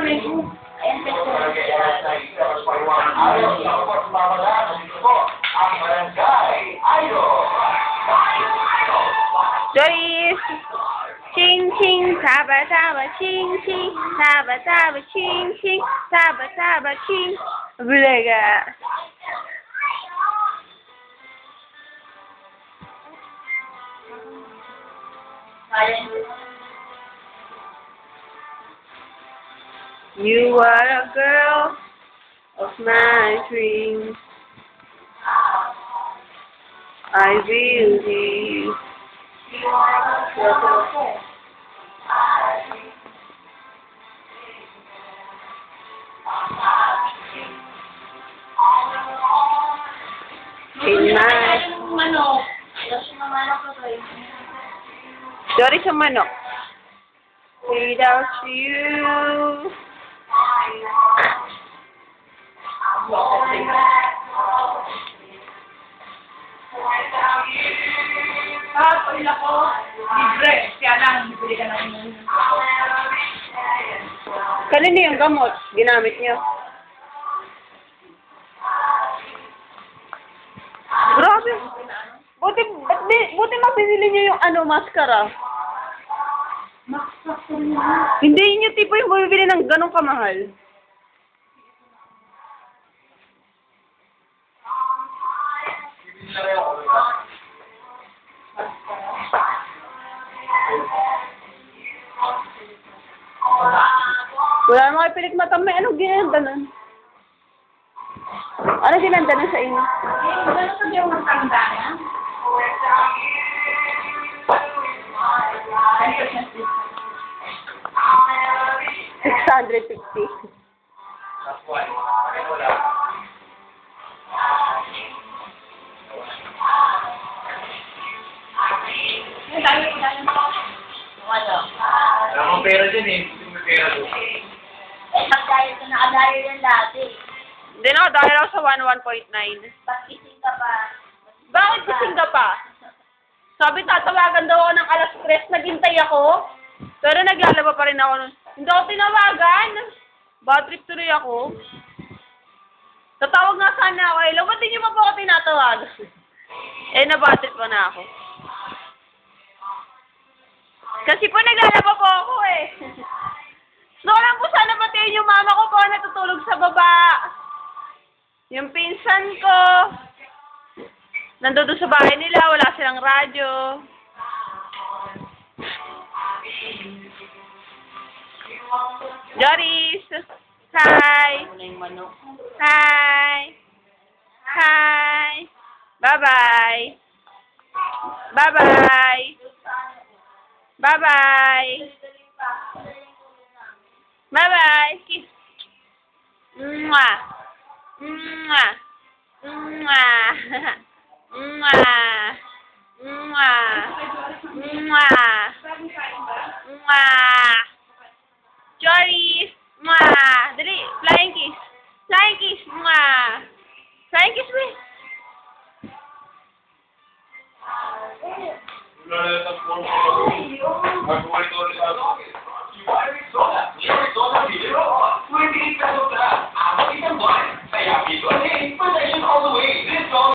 nanay ko. Ayan, Joyce! Ching ching, taba taba, ching ching, taba taba, ching ching, taba taba, ching. Bulaga. You are a girl of my dreams. I believe. In my... manok. Yung manok ko to. Sorry sa manok. Without you. Pila ko. Libre. Kaya lang, bibili ka na yun. Kanino yung gamot? Ginamit niyo? Grabe. Buti mabinili niyo yung maskara. Hindi niyo tipo yung bumibili ng ganong kamahal. Wala naman kayo pilit matamay. Anong ginanda nun? Ano ginanda nun sa inyo? Gano'n sabi yung matanda niya? 650. Wala akong pera dyan eh. Hindi mo pera doon. Nagdahil ka nakadahil yan dati. Hindi na, dahil ako sa 1.9. Ba't kising ka pa? Bakit kasing ka pa? Sabi tatawagan daw ako ng alas 3, naghintay ako. Pero naglalaba pa rin ako nun. Hindi ako tinawagan. Bad trip tuloy ako. Tatawag nga sana ako. Hello, ba't di niyo pa po ako tinatawagan? Nabad trip pa na ako. Kasi po naglalaba po ako eh. Gusto ko lang po sana batiin yung mama ko po natutulog sa baba. Yung pinsan ko. Nandun sa bahay nila, wala silang radyo. Joris! Hi! Hi! Hi! Bye-bye! Bye-bye! Bye-bye! Bye-bye! Kiss! Mwah! Mwah! Mwah! Mwah! Mwah! Mwah! Mwah! Joris! Mwah! Dali! Flying kiss! Flying kiss! Mwah! Flying kiss, wait! Kaya dito, protection all the way.